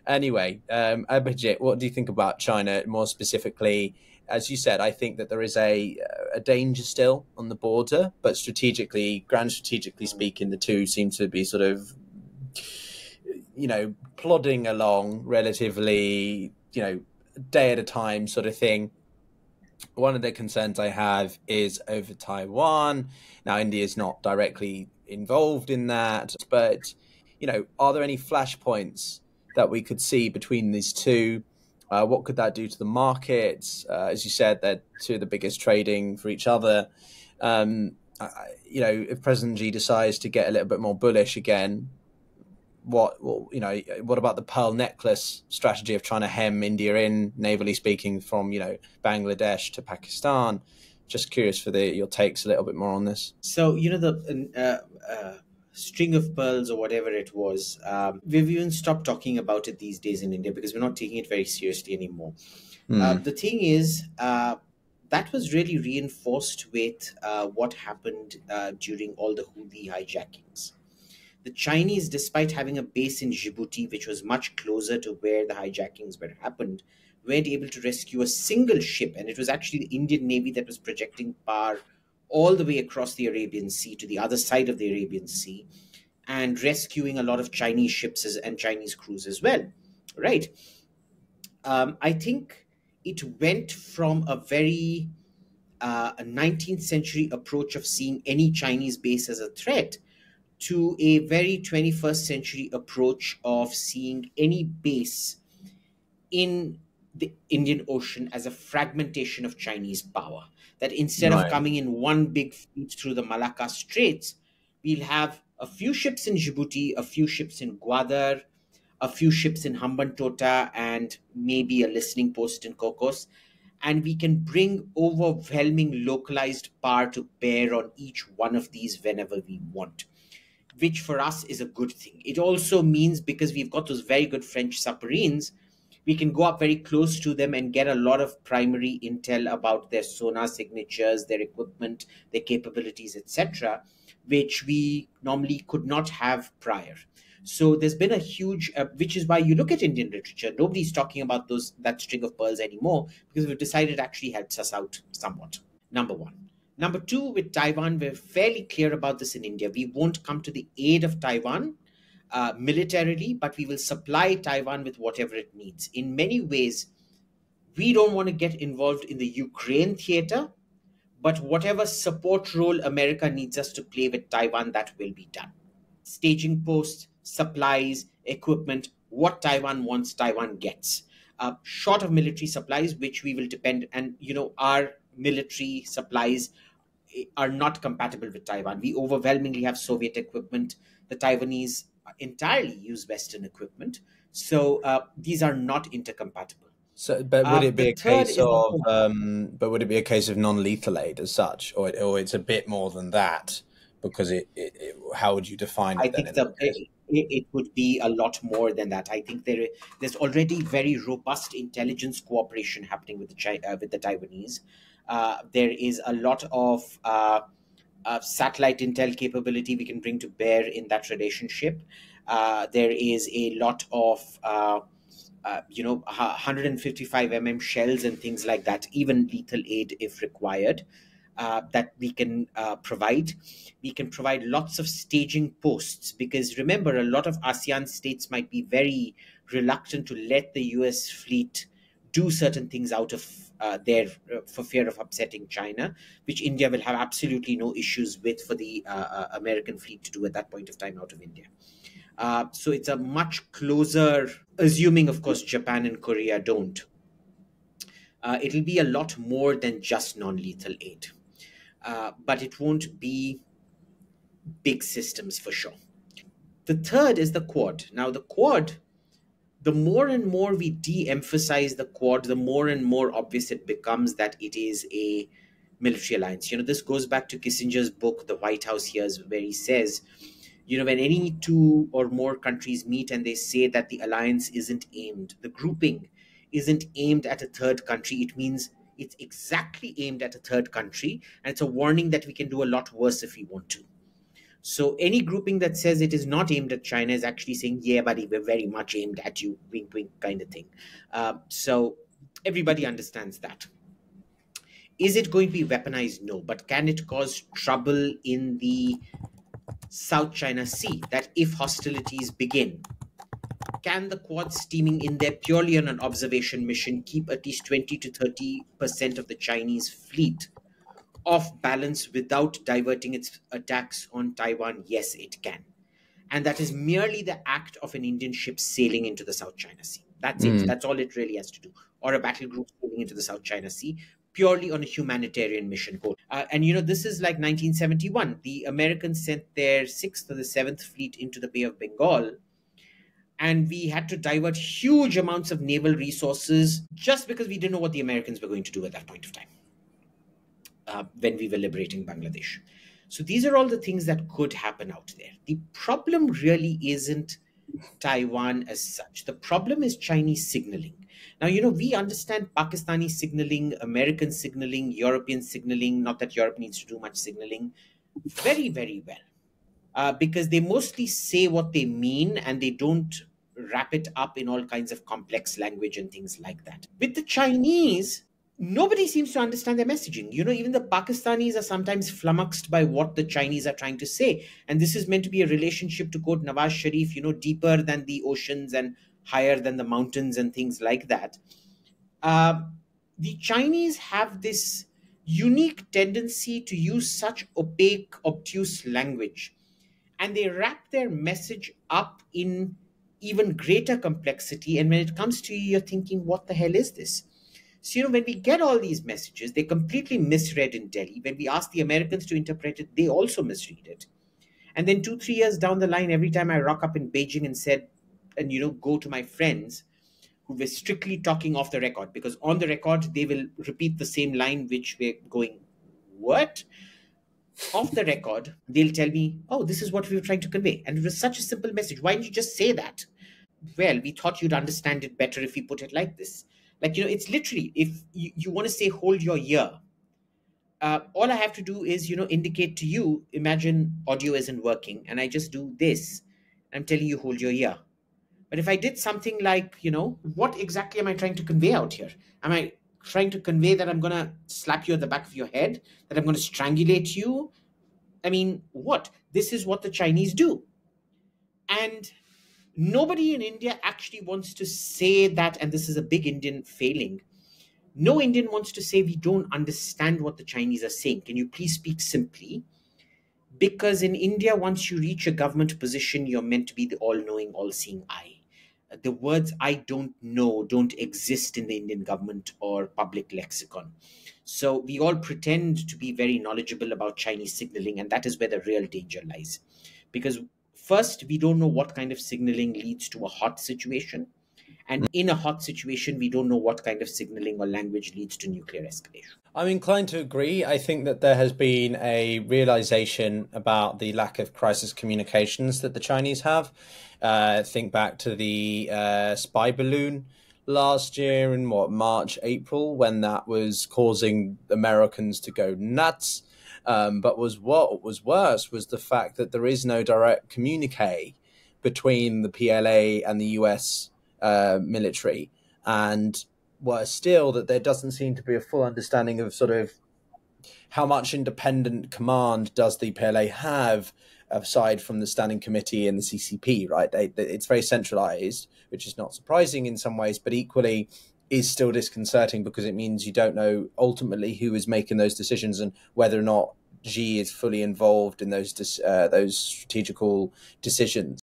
Anyway, Abhijit, what do you think about China more specifically? As you said, I think that there is a danger still on the border, but strategically, grand strategically speaking, the two seem to be sort of, plodding along relatively, day at a time sort of thing. One of the concerns I have is over Taiwan. Now, India is not directly involved in that, but are there any flashpoints that we could see between these two? What could that do to the markets? As you said, they're two of the biggest trading for each other. If President Xi decides to get a little bit more bullish again, what about the pearl necklace strategy of trying to hem India in, navally speaking, from Bangladesh to Pakistan? Just curious for your takes a little bit more on this. So, the string of pearls or whatever it was, we've even stopped talking about it these days in India because we're not taking it very seriously anymore. The thing is, that was really reinforced with what happened during all the Houthi hijackings. The Chinese, despite having a base in Djibouti, which was much closer to where the hijackings were happened, weren't able to rescue a single ship. And it was actually the Indian Navy that was projecting power all the way across the Arabian Sea to the other side of the Arabian Sea and rescuing a lot of Chinese ships and Chinese crews as well. Right. I think it went from a very 19th century approach of seeing any Chinese base as a threat to a very 21st century approach of seeing any base in the Indian Ocean as a fragmentation of Chinese power. That instead of coming in one big fleet through the Malacca Straits, we'll have a few ships in Djibouti, a few ships in Gwadar, a few ships in Hambantota, and maybe a listening post in Kokos. And we can bring overwhelming localized power to bear on each one of these whenever we want, which for us is a good thing. It also means, because we've got those very good French submarines, we can go up very close to them and get a lot of primary intel about their sonar signatures, their equipment, their capabilities, etc., which we normally could not have prior. So there's been a huge, which is why you look at Indian literature, nobody's talking about that string of pearls anymore, because we've decided it actually helps us out somewhat. Number one. Number two, with Taiwan, we're fairly clear about this in India. We won't come to the aid of Taiwan militarily, but we will supply Taiwan with whatever it needs. In many ways, we don't want to get involved in the Ukraine theater, but whatever support role America needs us to play with Taiwan, that will be done. Staging posts, supplies, equipment, what Taiwan wants, Taiwan gets. Short of military supplies, which we will depend, and our military supplies are not compatible with Taiwan. We overwhelmingly have Soviet equipment. The Taiwanese entirely use Western equipment. So these are not intercompatible. So, but would it be a case of would it be a case of non-lethal aid as such, or it's a bit more than that? Because how would you define it? I think it would be a lot more than that. I think there's already very robust intelligence cooperation happening with the Taiwanese. There is a lot of satellite intel capability we can bring to bear in that relationship. There is a lot of 155 shells and things like that, even lethal aid if required, that we can provide. We can provide lots of staging posts, because remember, a lot of ASEAN states might be very reluctant to let the US fleet do certain things out of for fear of upsetting China, which India will have absolutely no issues with for the American fleet to do at that point of time out of India. So it's a much closer, assuming, of course, Japan and Korea don't. It'll be a lot more than just non-lethal aid. But it won't be big systems for sure. The third is the Quad. Now, the Quad, the more and more we de-emphasize the Quad, the more and more obvious it becomes that it is a military alliance. This goes back to Kissinger's book, The White House Hears, where he says, when any two or more countries meet and they say that the alliance isn't aimed, the grouping isn't aimed at a third country, it means it's exactly aimed at a third country, and it's a warning that we can do a lot worse if we want to. So any grouping that says it is not aimed at China is actually saying, yeah, buddy, we're very much aimed at you, wink, wink kind of thing. So everybody understands that. Is it going to be weaponized? No. But can it cause trouble in the South China Sea? That if hostilities begin, can the Quad steaming in there purely on an observation mission keep at least 20 to 30% of the Chinese fleet off balance without diverting its attacks on Taiwan? Yes, it can. And that is merely the act of an Indian ship sailing into the South China Sea. That's it. That's all it really has to do. Or a battle group sailing into the South China Sea, purely on a humanitarian mission. And this is like 1971. The Americans sent their 6th or the 7th fleet into the Bay of Bengal, and we had to divert huge amounts of naval resources just because we didn't know what the Americans were going to do at that point of time, when we were liberating Bangladesh. So these are all the things that could happen out there. The problem really isn't Taiwan as such. The problem is Chinese signaling. Now, we understand Pakistani signaling, American signaling, European signaling, not that Europe needs to do much signaling, very, very well. Because they mostly say what they mean and they don't wrap it up in all kinds of complex language and things like that. With the Chinese, nobody seems to understand their messaging. Even the Pakistanis are sometimes flummoxed by what the Chinese are trying to say. And this is meant to be a relationship, to quote Nawaz Sharif, deeper than the oceans and higher than the mountains and things like that. The Chinese have this unique tendency to use such opaque, obtuse language. And they wrap their message up in even greater complexity. And when it comes to you, you're thinking, what the hell is this? So, when we get all these messages, they're completely misread in Delhi. When we ask the Americans to interpret it, they also misread it. And then 2-3 years down the line, every time I rock up in Beijing and go to my friends who were strictly talking off the record, because on the record, they will repeat the same line, which we're going, what? Off the record, they'll tell me, oh, this is what we were trying to convey. And it was such a simple message. Why didn't you just say that? Well, we thought you'd understand it better if we put it like this. Like, it's literally, if you want to say, hold your ear, all I have to do is, indicate to you, imagine audio isn't working, and I just do this. I'm telling you, hold your ear. But if I did something like, what exactly am I trying to convey out here? Am I trying to convey that I'm going to slap you at the back of your head, that I'm going to strangulate you? I mean, what? This is what the Chinese do. And nobody in India actually wants to say that, and this is a big Indian failing. No Indian wants to say, we don't understand what the Chinese are saying. Can you please speak simply? Because in India, once you reach a government position, you're meant to be the all-knowing, all-seeing eye. The words I don't know don't exist in the Indian government or public lexicon. So we all pretend to be very knowledgeable about Chinese signaling, and that is where the real danger lies. Because first, we don't know what kind of signaling leads to a hot situation. And in a hot situation, we don't know what kind of signaling or language leads to nuclear escalation. I'm inclined to agree. I think that there has been a realization about the lack of crisis communications that the Chinese have. Think back to the spy balloon last year in March, April, when that was causing Americans to go nuts. But what was worse was the fact that there is no direct communique between the PLA and the US military, and worse still, that there doesn't seem to be a full understanding of sort of how much independent command does the PLA have aside from the Standing Committee and the CCP, right? It's very centralized, which is not surprising in some ways, but equally is still disconcerting because it means you don't know ultimately who is making those decisions and whether or not Xi is fully involved in those strategical decisions.